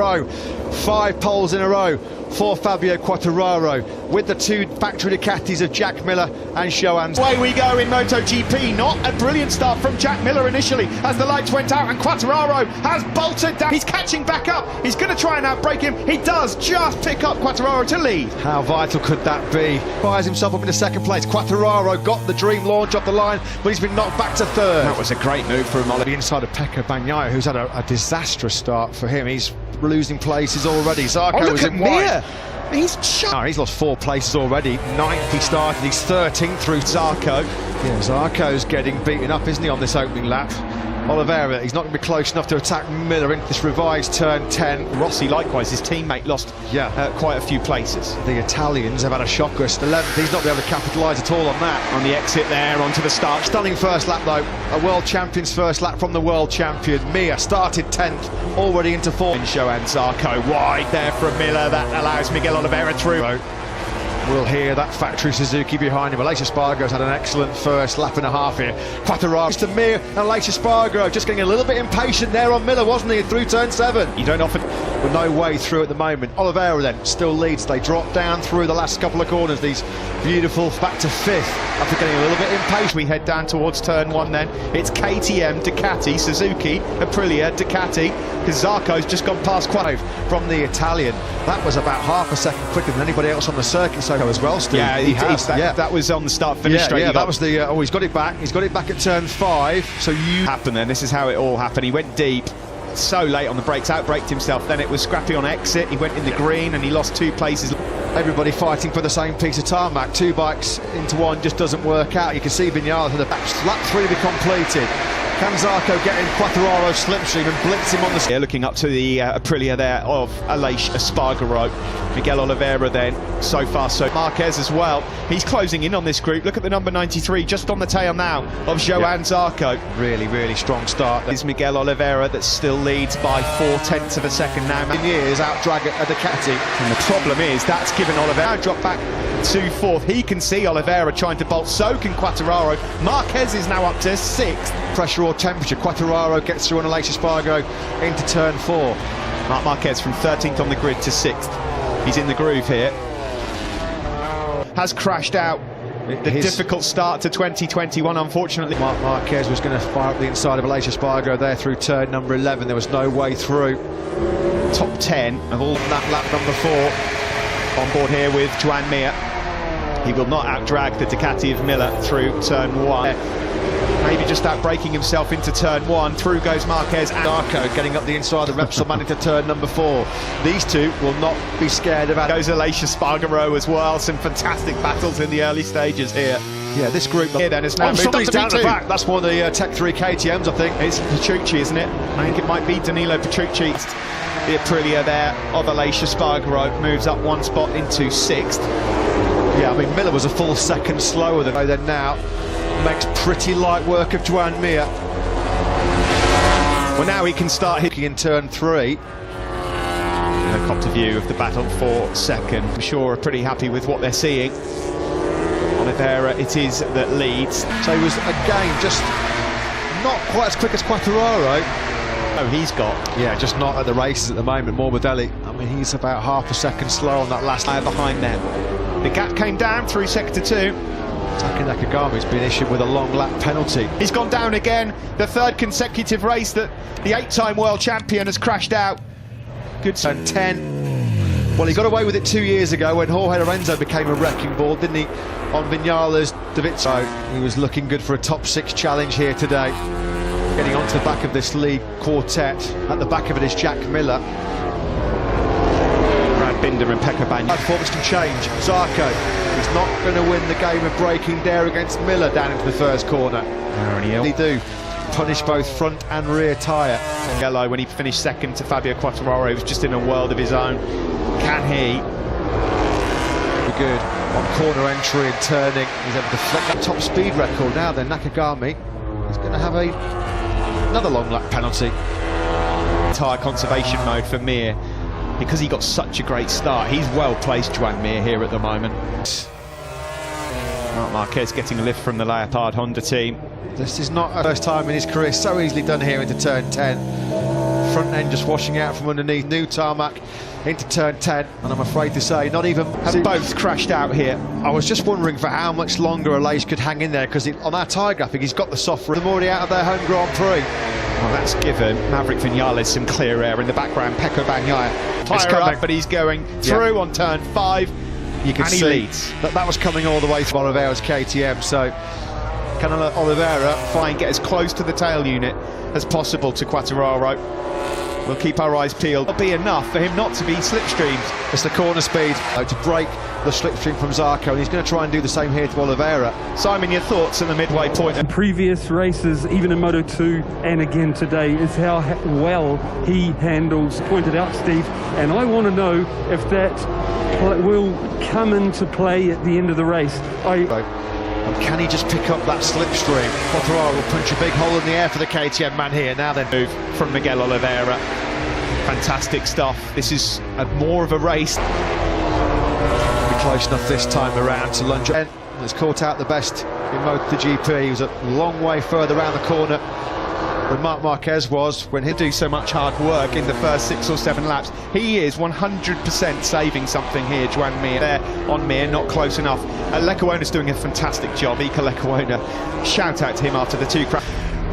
5 poles in a row for Fabio Quartararo, with the 2 factory Ducatis of Jack Miller and Johann. Away we go in Motogp. Not a brilliant start from Jack Miller initially as the lights went out, and Quartararo has bolted down. He's catching back up. He's going to try and outbrake him. He does just pick up Quartararo to lead. How vital could that be? Fires himself up into second place. Quartararo got the dream launch off the line, but he's been knocked back to third. That was a great move for him. The inside of Pecco Bagnaia, who's had a disastrous start for him. He's losing places already. Zarco was in white. He's shot. Oh, he's lost 4 places already. 9th he started, he's 13th through Zarco. Yeah, Zarco's getting beaten up, isn't he, on this opening lap? Oliveira, he's not going to be close enough to attack Miller into this revised turn 10. Rossi, likewise, his teammate lost quite a few places. The Italians have had a shocker. 11th, he's not been able to capitalise at all on that. On the exit there, onto the start. Stunning first lap though, a world champion's first lap from the world champion. Mir started 10th, already into 4th. And Johann Zarco wide there from Miller, that allows Miguel Oliveira through. We'll hear that factory Suzuki behind him. Aleix Espargaro's had an excellent first lap and a half here. Quartararo to Mir and Aleix Espargaro just getting a little bit impatient there on Miller, wasn't he, through turn 7? You don't often... With no way through at the moment. Oliveira then still leads. They drop down through the last couple of corners. These beautiful back to 5th after getting a little bit impatient. We head down towards turn 1 then. It's KTM, Ducati, Suzuki, Aprilia, Ducati, because Zarco's just gone past Quartararo. From the Italian, that was about half a second quicker than anybody else on the circuit so as well, Steve. Yeah, that was on the start-finish straight. Yeah, that was the... oh, he's got it back. He's got it back at turn 5. So you... happened then. This is how it all happened. He went deep. So late on the brakes, outbraked himself. Then it was scrappy on exit. He went in the green and he lost 2 places. Everybody fighting for the same piece of tarmac. 2 bikes into one just doesn't work out. You can see Vinales had a back. Lap 3 to be completed. Can Zarco get in Quartararo's slipstream and blitz him on the... Looking up to the Aprilia there of Aleix Espargaro. Miguel Oliveira then, so far so. Marquez as well. He's closing in on this group. Look at the number 93 just on the tail now of Johann Zarco. Really, really strong start. There's Miguel Oliveira that still leads by 4/10 of a second now. In years out-drag a Ducati. And the problem is that's given Oliveira a drop back to 4th. He can see Oliveira trying to bolt, so can Quartararo. Marquez is now up to 6th. Pressure or temperature, Quartararo gets through on Aleix Espargaro into turn 4. Marc Marquez from 13th on the grid to 6th. He's in the groove here. Has crashed out. The difficult start to 2021, unfortunately. Marc Marquez was going to fire up the inside of Aleix Espargaro there through turn number 11. There was no way through. Top 10 of all that lap number 4 on board here with Joan Mir. He will not outdrag the Ducati of Miller through turn 1. Maybe just outbraking himself into turn 1. Through goes Marquez and Zarco getting up the inside of Repsol Man into turn number 4. These two will not be scared of... Goes Aleix Espargaro as well. Some fantastic battles in the early stages here. Yeah, this group here then is now moved somebody's up to down B2. the back. That's one of the Tech 3 KTMs, I think. It's Petrucci, isn't it? I think it might be Danilo Petrucci. The Aprilia there of Aleix Espargaro moves up 1 spot into 6th. Yeah, I mean, Miller was a full second slower than now. Makes pretty light work of Joan Mir. Well, now he can start hitting in turn 3. Helicopter view of the battle for 2nd. I'm sure are pretty happy with what they're seeing. Oliveira it is that leads. So he was, again, just not quite as quick as Quartararo. Oh, he's got... Yeah, just not at the races at the moment. Morbidelli, I mean, he's about half a second slow on that last lap behind them. The gap came down through sector 2. Taki Nakagami's been issued with a long lap penalty. He's gone down again. The 3rd consecutive race that the 8-time world champion has crashed out. Good. And 10. Well, he got away with it 2 years ago when Jorge Lorenzo became a wrecking ball, didn't he? On Vinales, Davizio. He was looking good for a top 6 challenge here today. Getting onto the back of this lead quartet. At the back of it is Jack Miller. Binder and Pecco Bagnaia. Performance can change. Zarco is not going to win the game of braking there against Miller down into the first corner. They do punish both front and rear tyre. Yellow when he finished 2nd to Fabio Quartararo, he was just in a world of his own. Can he? Be good on corner entry and turning. He's able to deflect that top speed record. Now then, Nakagami is going to have another long lap penalty. Tyre conservation mode for Mir. Because he got such a great start. He's well placed, Joan Mir, here at the moment. Marc Marquez getting a lift from the Leopard Honda team. This is not the first time in his career so easily done here into turn 10. front end just washing out from underneath. New tarmac into turn 10, and I'm afraid to say not even have both crashed out here. I was just wondering for how much longer Aleix could hang in there, because on our tyre graphic he's got the soft. They're already out of their home Grand Prix. Well, that's given Maverick Vinales some clear air in the background. Pecco Bagnaia tyre up, but he's going through on turn 5. You can see leads. that was coming all the way from Oliveira's KTM, so can Oliveira try and get as close to the tail unit as possible to Quartararo. We'll keep our eyes peeled. It'll be enough for him not to be slipstreamed. It's the corner speed to break the slipstream from Zarco, and he's going to try and do the same here to Oliveira. Simon, your thoughts at the midway point? In previous races, even in Moto2 and again today, is how well he handles, pointed out Steve, and I want to know if that will come into play at the end of the race. Can he just pick up that slipstream? Quartararo will punch a big hole in the air for the KTM man here. Now then, move from Miguel Oliveira. Fantastic stuff. This is more of a race. Be close enough this time around to lunge. Has caught out the best in Motogp. He was a long way further around the corner than Marc Marquez was when he do so much hard work in the first 6 or 7 laps. He is 100% saving something here. Joan Mir there on Mir, not close enough. Lecuona's doing a fantastic job. Ika Lecuona, shout out to him after the 2 crashes.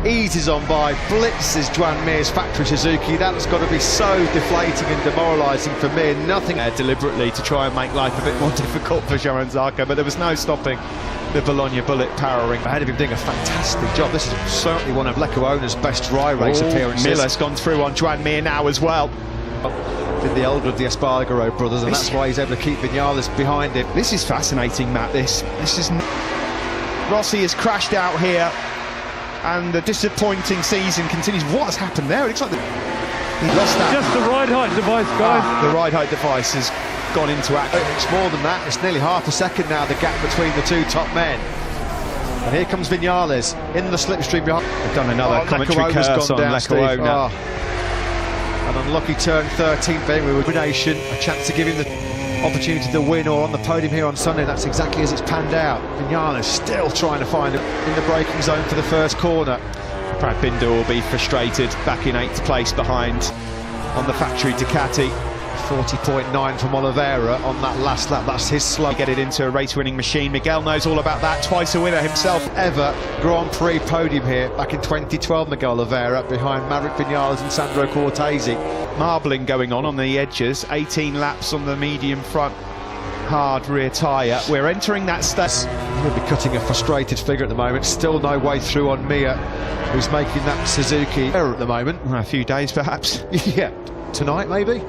Eases on by, blitzes Joan Mir's factory Suzuki. That's got to be so deflating and demoralising for Mir. Nothing deliberately to try and make life a bit more difficult for Joan Zarco, but there was no stopping the Bologna Bullet powering ahead of him, doing a fantastic job. This is certainly one of Lecuona's best dry race appearances. Miller's gone through on Joan Mir now as well. Did the elder of the Espargaro brothers, and that's why he's able to keep Vinales behind him. This is fascinating, Matt. This is Rossi has crashed out here, and the disappointing season continues. What has happened there? It looks like he lost that. Just the ride height device, guys. The ride height device has gone into action. It's more than that. It's nearly half a second now, the gap between the 2 top men. And here comes Vinales in the slipstream behind. They've done another commentary curse on Lecuona. An unlucky turn 13 for him with combination, a chance to give him the opportunity to win or on the podium here on Sunday. That's exactly as it's panned out. Vinales still trying to find him in the braking zone for the first corner. Brad Binder will be frustrated, back in 8th place behind on the factory Ducati. 40.9 from Oliveira on that last lap. That's his slow. Get it into a race-winning machine. Miguel knows all about that. Twice a winner himself. Ever Grand Prix podium here back in 2012. Miguel Oliveira behind Maverick Vinales and Sandro Cortese. Marbling going on the edges. 18 laps on the medium front. Hard rear tyre. We're entering that stage. He'll be cutting a frustrated figure at the moment. Still no way through on Mir, who's making that Suzuki error at the moment. A few days perhaps. Yeah, tonight maybe.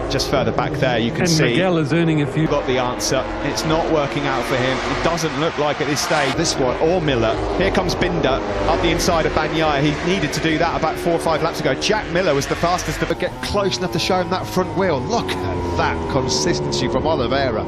Just further back there you can see Miguel is earning a few. Got the answer. It's not working out for him. It doesn't look like at this stage. This one or Miller. Here comes Binder up the inside of Bagnaia. He needed to do that about 4 or 5 laps ago. Jack Miller was the fastest to get close enough to show him that front wheel. Look at that consistency from Oliveira.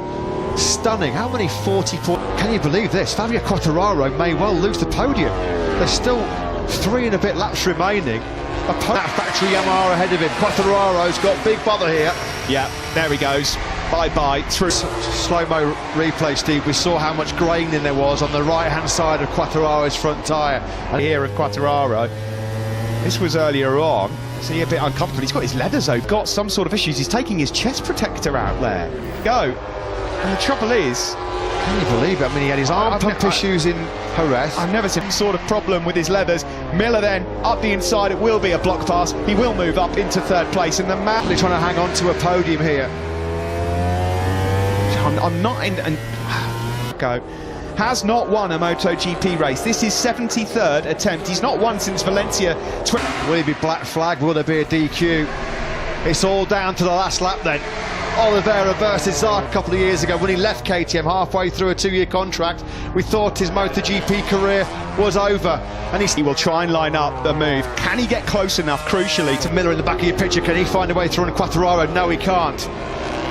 Stunning. How many 40 points? Can you believe this? Fabio Quartararo may well lose the podium. There's still 3 and a bit laps remaining. That factory Yamaha ahead of him. Quartararo's got big bother here. Yeah, there he goes. Bye-bye. Through slow-mo replay, Steve. We saw how much graining there was on the right-hand side of Quartararo's front tyre. And here of Quartararo. This was earlier on. See, a bit uncomfortable. He's got his leathers open. Got some sort of issues. He's taking his chest protector out there. Go. And the trouble is, can you believe it? I mean, he had his arm pump issues in Jerez. I've never seen some sort of problem with his leathers. Miller then up the inside. It will be a block pass. He will move up into 3rd place, and the man trying to hang on to a podium here. I'm not in. Go. Has not won a MotoGP race. This is 73rd attempt. He's not won since Valencia. Will it be black flag? Will there be a DQ? It's all down to the last lap then. Oliveira versus Zarco a couple of years ago when he left KTM halfway through a 2-year contract. We thought his MotoGP career was over, and he will try and line up the move. Can he get close enough, crucially, to Miller in the back of your picture? Can he find a way through on Quartararo? No, he can't.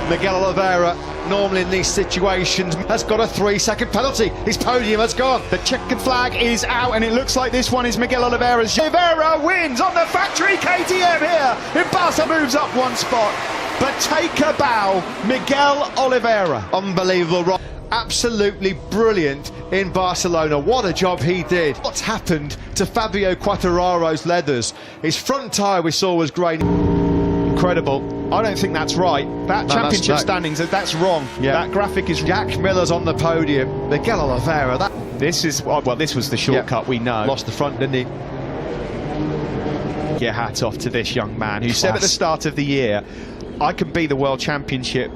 Miguel Oliveira, normally in these situations, has got a 3-second penalty. His podium has gone. The checkered flag is out, and it looks like this one is Miguel Oliveira's. Oliveira wins on the factory KTM here. Ibasa moves up 1 spot. But take a bow, Miguel Oliveira. Unbelievable. absolutely brilliant in Barcelona. What a job he did. What's happened to Fabio Quartararo's leathers? His front tyre we saw was great. Incredible. I don't think that's right. That championship standings, that's wrong. Yeah. That graphic is... Jack Miller's on the podium. Miguel Oliveira, This is, well, this was the shortcut, we know. lost the front, didn't he? Get hat off to this young man who said at the start of the year, I can be the World Championship